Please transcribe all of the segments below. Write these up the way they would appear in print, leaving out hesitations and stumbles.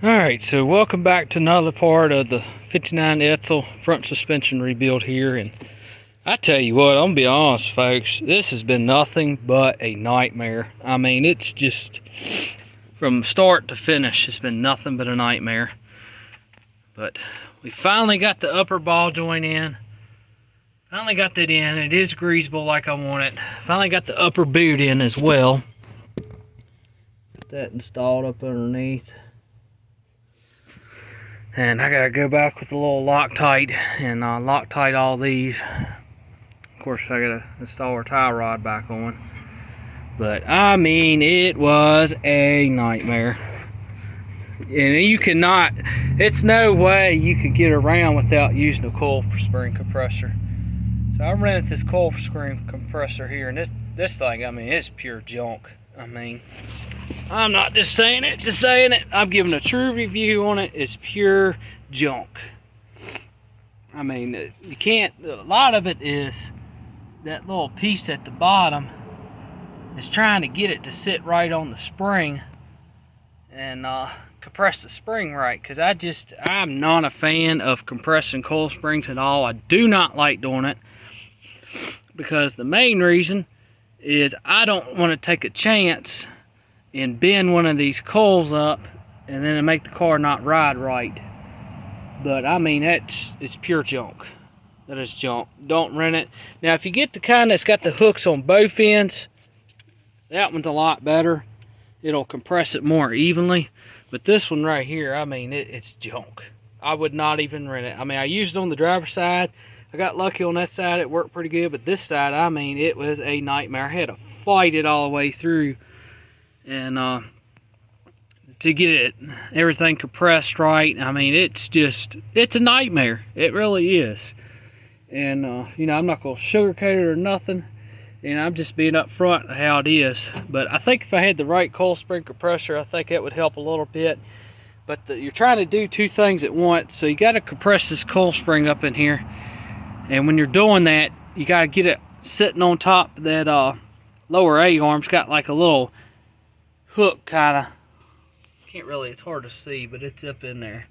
Alright, so welcome back to another part of the 59 Edsel front suspension rebuild here. And I tell you what, I'm gonna be honest, folks, this has been nothing but a nightmare. I mean, it's just from start to finish, it's been nothing but a nightmare. But we finally got the upper ball joint in. Finally got that in. It is greasable like I want it. Finally got the upper boot in as well. Got that installed up underneath. And I gotta go back with a little Loctite and Loctite all these. Of course, I gotta install our tie rod back on. But I mean, it was a nightmare. And you cannot, it's no way you could get around without using a coil spring compressor. So I rented this coil spring compressor here, and this thing, I mean, it's pure junk. I mean, I'm not just saying it, I'm giving a true review on it. It's pure junk. I mean, you can't, a lot of it is that little piece at the bottom is trying to get it to sit right on the spring and compress the spring right, because I'm not a fan of compressing coil springs at all. I do not like doing it, because the main reason is I don't want to take a chance and bend one of these coils up and then make the car not ride right. But I mean, it's pure junk. That is junk. Don't rent it. Now, if you get the kind that's got the hooks on both ends, that one's a lot better. It'll compress it more evenly. But this one right here, I mean, it's junk. I would not even rent it. I mean, I used it on the driver's side. I got lucky on that side, it worked pretty good, but this side, I mean, it was a nightmare. I had to fight it all the way through, and to get it, everything compressed right. I mean, it's a nightmare. It really is. And, you know, I'm not going to sugarcoat it or nothing, and I'm just being up front how it is. But I think if I had the right coil spring compressor, I think that would help a little bit. But you're trying to do two things at once, so you got to compress this coil spring up in here. And when you're doing that, you got to get it sitting on top of that lower A-arm. It's got like a little hook kind of. Can't really, it's hard to see, but it's up in there.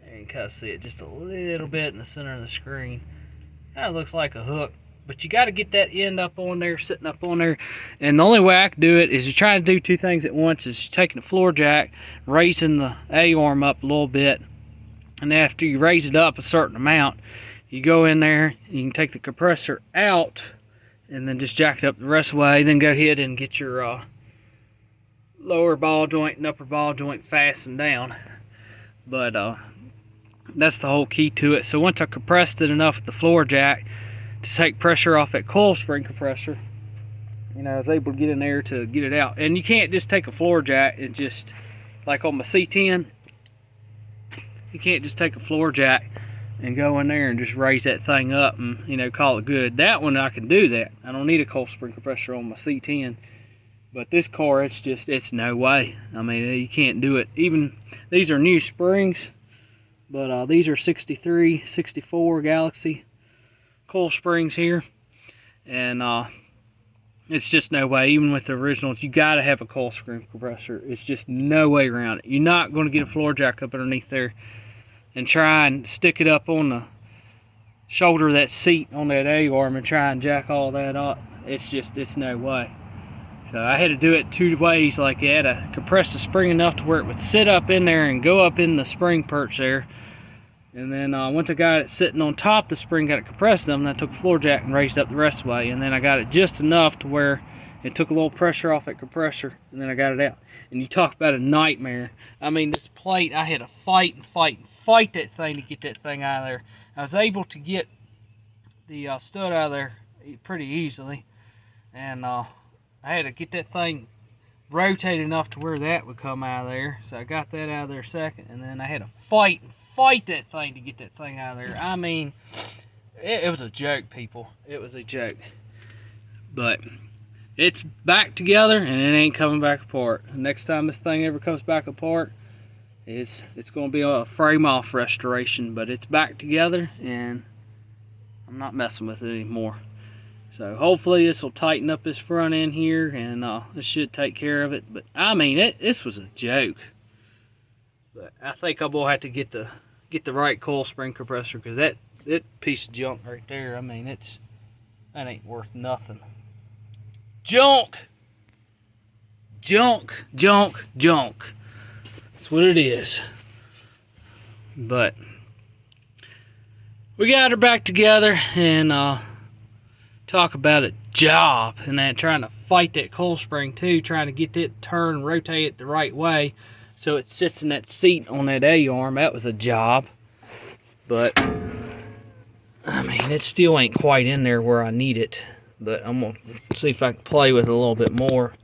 And you can kind of see it just a little bit in the center of the screen. Kind of looks like a hook. But you got to get that end up on there, sitting up on there. And the only way I can do it is you're trying to do two things at once. Is you're taking the floor jack, raising the A-arm up a little bit. And after you raise it up a certain amount, you go in there, you can take the compressor out and then just jack it up the rest of the way, then go ahead and get your lower ball joint and upper ball joint fastened down. But that's the whole key to it. So once I compressed it enough with the floor jack to take pressure off that coil spring compressor, you know, I was able to get in there to get it out. And you can't just take a floor jack and just, like on my C10, you can't just take a floor jack and go in there and just raise that thing up and, you know, call it good. That one, I can do that. I don't need a coil spring compressor on my C10. But this car, it's no way. I mean, you can't do it. Even, these are new springs, but these are 63, 64 Galaxy coil springs here. And it's just no way. Even with the originals, you got to have a coil spring compressor. It's just no way around it. You're not going to get a floor jack up underneath there and try and stick it up on the shoulder of that seat on that A-arm and try and jack all that up. It's no way. So I had to do it two ways like that. To compress the spring enough to where it would sit up in there and go up in the spring perch there. And then once I got it sitting on top of the spring, got it compressed enough, and I took a floor jack and raised it up the rest of the way. And then I got it just enough to where it took a little pressure off that compressor, and then I got it out. And you talk about a nightmare. I mean, this plate, I had to fight that thing to get that thing out of there. I was able to get the stud out of there pretty easily, and I had to get that thing rotated enough to where that would come out of there. So I got that out of there second, and then I had to fight that thing to get that thing out of there. I mean, it was a joke, people. It was a joke. But it's back together, and it ain't coming back apart. Next time this thing ever comes back apart, it's going to be a frame off restoration. But it's back together, and I'm not messing with it anymore. So hopefully this will tighten up this front end here, and this should take care of it. But I mean, this was a joke. But I think I'm gonna have to get the right coil spring compressor, because that piece of junk right there, I mean, that ain't worth nothing. Junk, junk, junk, junk. That's what it is. But we got her back together and talk about a job, and then trying to fight that coil spring too, trying to get it to turn, rotate it the right way so it sits in that seat on that A-arm. That was a job. But I mean, it still ain't quite in there where I need it. But I'm gonna see if I can play with it a little bit more.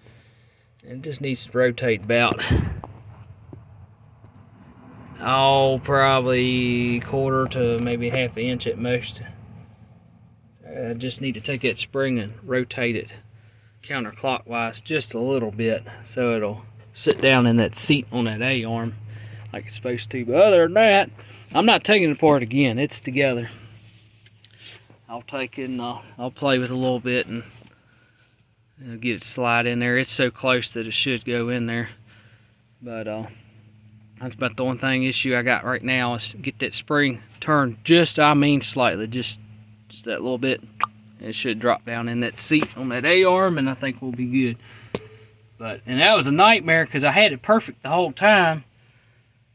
It just needs to rotate about, oh, probably quarter to maybe half an inch at most. I just need to take that spring and rotate it counterclockwise just a little bit so it'll sit down in that seat on that A-arm like it's supposed to. But other than that, I'm not taking it apart again. It's together. I'll take it and I'll play with it a little bit and get it to slide in there. It's so close that it should go in there. But that's about the only issue I got right now, is get that spring turned just, I mean, slightly, just that little bit. It should drop down in that seat on that A-arm, and I think we'll be good. And that was a nightmare, because I had it perfect the whole time,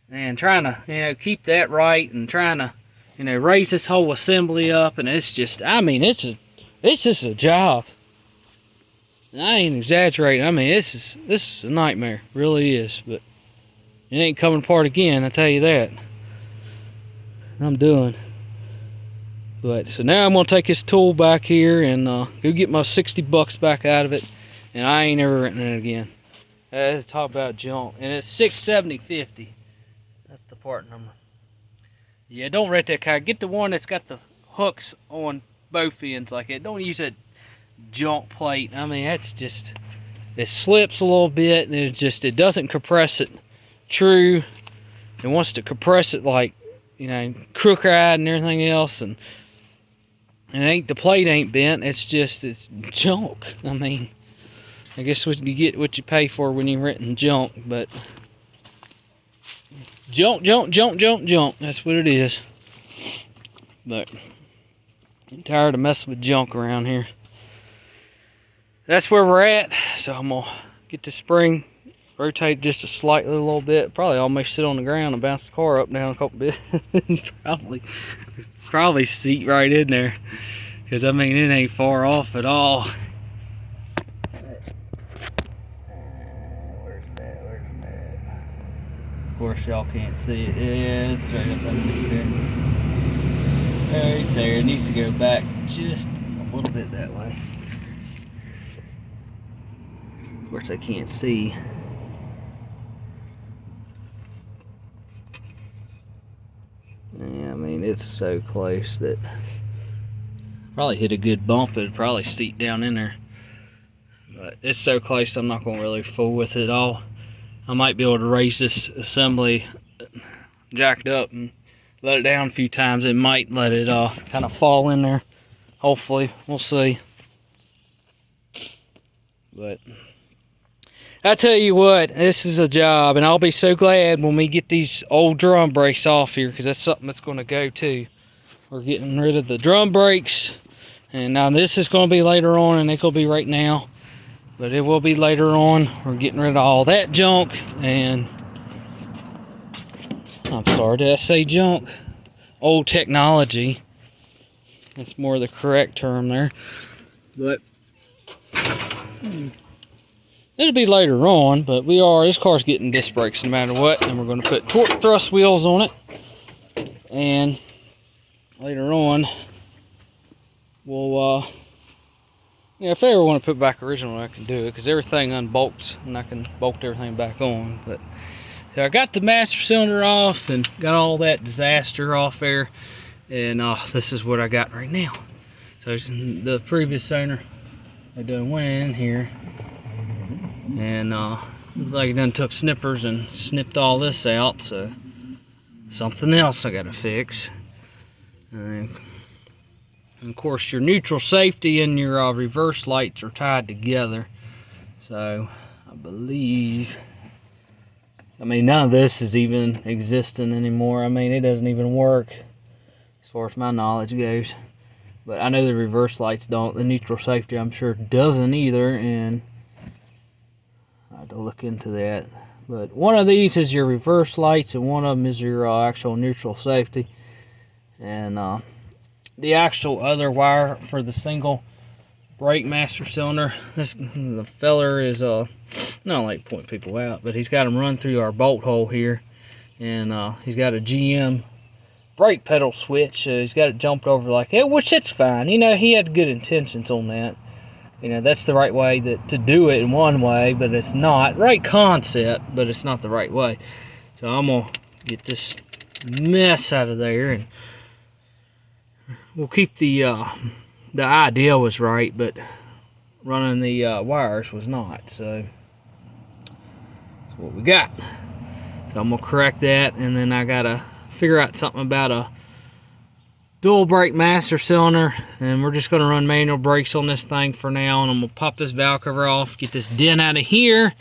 and trying to, keep that right, and trying to, raise this whole assembly up, and it's just, I mean, it's just a job. And I ain't exaggerating. I mean, this is a nightmare, it really is. But it ain't coming apart again, I tell you that. I'm done. But so now I'm gonna take this tool back here and go get my 60 bucks back out of it, and I ain't ever renting it again. Talk about junk, and it's 670.50. That's the part number. Yeah, don't rent that car. Get the one that's got the hooks on both ends like that. Don't use that junk plate. I mean, that's just, it slips a little bit, and it doesn't compress it true. It wants to compress it like, crook-eyed and everything else, and the plate ain't bent. It's junk. I mean, I guess you get what you pay for when you're renting junk, but junk. That's what it is. But I'm tired of messing with junk around here. That's where we're at. So I'm gonna get the spring, rotate just a little bit. Probably almost sit on the ground and bounce the car up and down a couple bit. probably seat right in there, because I mean, it ain't far off at all. Where's that? Of course, y'all can't see it. Yeah, it's right up underneath there. Right there. It needs to go back just a little bit that way. Of course, I can't see. Yeah, I mean, it's so close that probably hit a good bump. It'd probably seat down in there. But it's so close, I'm not going to really fool with it at all. I might be able to raise this assembly jacked up and let it down a few times. It might let it kind of fall in there. Hopefully, we'll see. But I tell you what, this is a job, and I'll be so glad when we get these old drum brakes off here, because that's something that's going to go too. We're getting rid of the drum brakes, and now this is going to be later on, and it will be right now, but it will be later on. We're getting rid of all that junk, and I'm sorry, did I say junk? Old technology. That's more the correct term there, but it'll be later on. But this car's getting disc brakes no matter what, and we're going to put torque thrust wheels on it, and later on we'll if I ever want to put back original, I can do it, because everything unbolts and I can bolt everything back on. But so I got the master cylinder off and got all that disaster off there, and this is what I got right now. So the previous owner, I done went in here and looks like he done took snippers and snipped all this out, so something else I gotta fix. And of course, your neutral safety and your reverse lights are tied together, so I believe I mean, none of this is even existing anymore. I mean, it doesn't even work as far as my knowledge goes. But I know the reverse lights don't. The neutral safety, I'm sure, doesn't either, and I had to look into that. But one of these is your reverse lights, and one of them is your actual neutral safety. And the actual other wire for the single brake master cylinder, the feller is not like to point people out, but he's got them run through our bolt hole here, and he's got a GM brake pedal switch. He's got it jumped over like that, which that's fine. You know, he had good intentions on that. You know, that's the right way to do it in one way, but it's not. Right concept, but it's not the right way. So I'm going to get this mess out of there, and we'll keep the idea was right, but running the wires was not. So that's what we got. So I'm going to correct that, and then I got to figure out something about a dual brake master cylinder, and we're just going to run manual brakes on this thing for now. And I'm going to pop this valve cover off, get this dent out of here,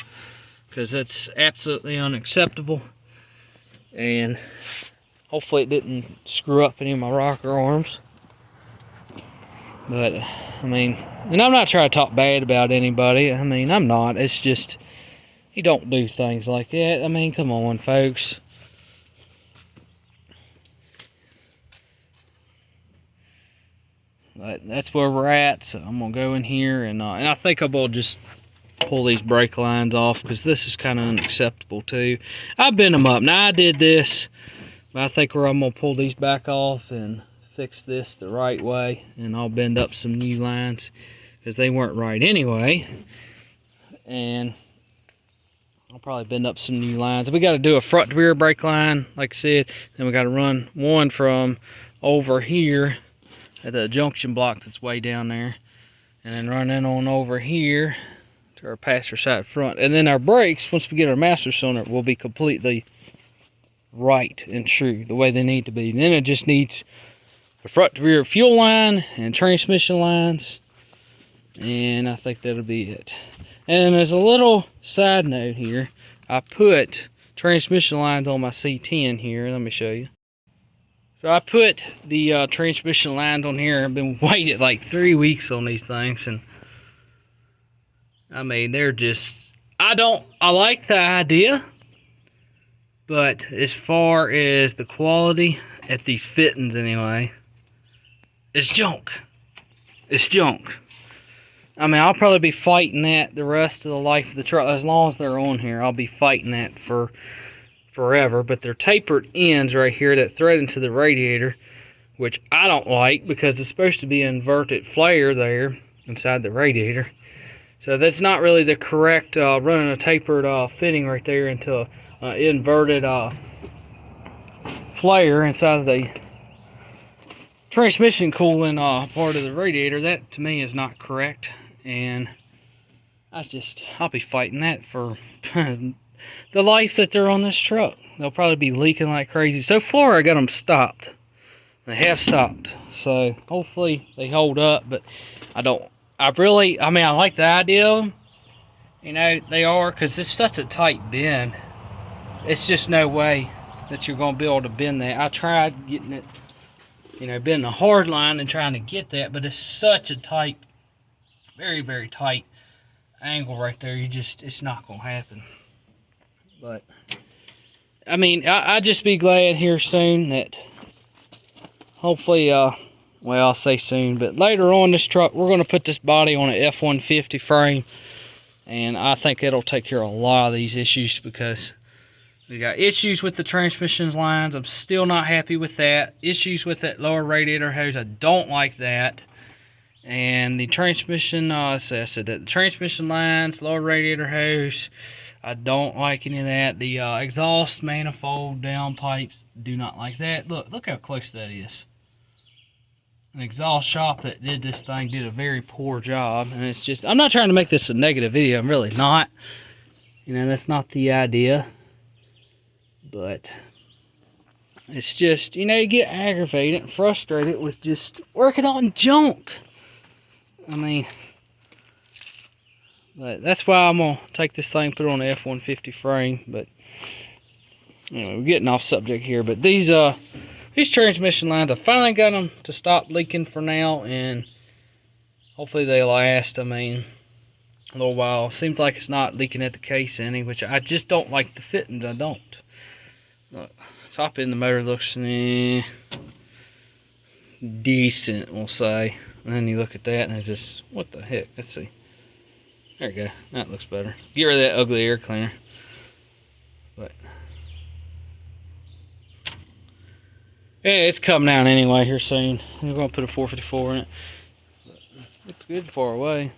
because that's absolutely unacceptable, and hopefully it didn't screw up any of my rocker arms. But I mean, and I'm not trying to talk bad about anybody. I mean, I'm not. It's just, you don't do things like that. I mean, come on, folks. But that's where we're at. So I'm gonna go in here, and I think I will just pull these brake lines off, because this is kind of unacceptable too. I bent them up. Now I did this, but I think I'm gonna pull these back off and fix this the right way, and I'll bend up some new lines because they weren't right anyway. And I'll probably bend up some new lines. We got to do a front to rear brake line, like I said. Then we got to run one from over here at the junction block that's way down there, and then run in on over here to our passenger side front. And then our brakes, once we get our master cylinder, will be completely right and true the way they need to be. And then it just needs a front to rear fuel line and transmission lines, and I think that'll be it. And as a little side note here, I put transmission lines on my C10 here. Let me show you. So I put the transmission lines on here. I've been waiting like 3 weeks on these things, and I mean, they're just, I like the idea, but as far as the quality at these fittings anyway, it's junk. It's junk. I mean, I'll probably be fighting that the rest of the life of the truck. As long as they're on here, I'll be fighting that for forever. But they're tapered ends right here that thread into the radiator, which I don't like, because it's supposed to be an inverted flare there inside the radiator. So that's not really the correct running a tapered fitting right there into an inverted flare inside of the transmission cooling part of the radiator. That to me is not correct, and I'll be fighting that for the life that they're on this truck. They'll probably be leaking like crazy. So far I got them stopped. They have stopped, so hopefully they hold up. But I like the idea of them. You know, they are, because it's such a tight bend. It's just no way that you're going to be able to bend that. I tried getting it, you know, bending a hard line and trying to get that, but it's such a tight, very, very tight angle right there. It's not going to happen. But I mean, I'll just be glad here soon that hopefully, well, I'll say soon, but later on this truck, we're going to put this body on an F-150 frame, and I think it'll take care of a lot of these issues, because we got issues with the transmission lines. I'm still not happy with that. Issues with that lower radiator hose. I don't like that. And the transmission, I said that the transmission lines, lower radiator hose, I don't like any of that. The exhaust manifold downpipes, do not like that. Look how close that is. An exhaust shop that did this thing did a very poor job. And it's just, I'm not trying to make this a negative video. I'm really not. You know, that's not the idea. But it's just, you know, you get aggravated and frustrated with just working on junk. I mean, but that's why I'm going to take this thing, put it on the F-150 frame. But Anyway, we're getting off subject here, but these transmission lines, I finally got them to stop leaking for now, and hopefully they last. I mean, a little while. Seems like it's not leaking at the case any, which I just don't like the fittings. I don't. Look, top end of the motor looks decent, we'll say. And then you look at that and it's just, what the heck? Let's see. There you go. That looks better. Get rid of that ugly air cleaner. But yeah, it's coming out anyway here soon. We're gonna put a 454 in it. But it's good far away.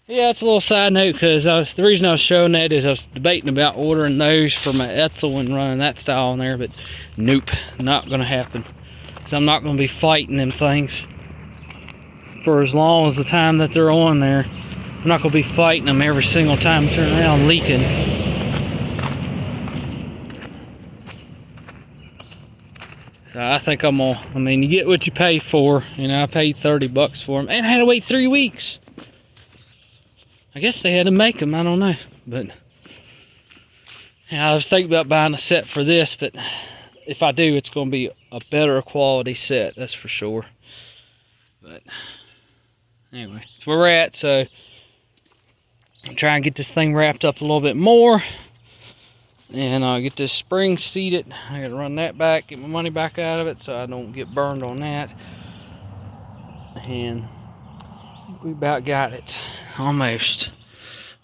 Yeah, it's a little side note because the reason I was showing that is I was debating about ordering those for my Edsel and running that style in there, but nope, not gonna happen. So I'm not gonna be fighting them things for as long as the time that they're on there. I'm not gonna be fighting them every single time I turn around leaking. So I think I mean, you get what you pay for. You know, I paid $30 for them and I had to wait 3 weeks. I guess they had to make them, I don't know. But yeah, I was thinking about buying a set for this, but if I do, it's going to be a better quality set, that's for sure. But anyway, that's where we're at. So I'm trying to get this thing wrapped up a little bit more, and I'll get this spring seated. I got to run that back, get my money back out of it, so I don't get burned on that. And I think we about got it. Almost.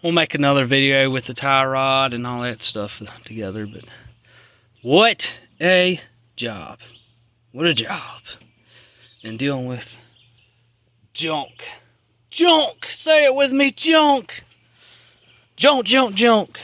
We'll make another video with the tie rod and all that stuff together, but what a job. What a job. And dealing with junk. Junk! Say it with me, junk! Junk, junk, junk.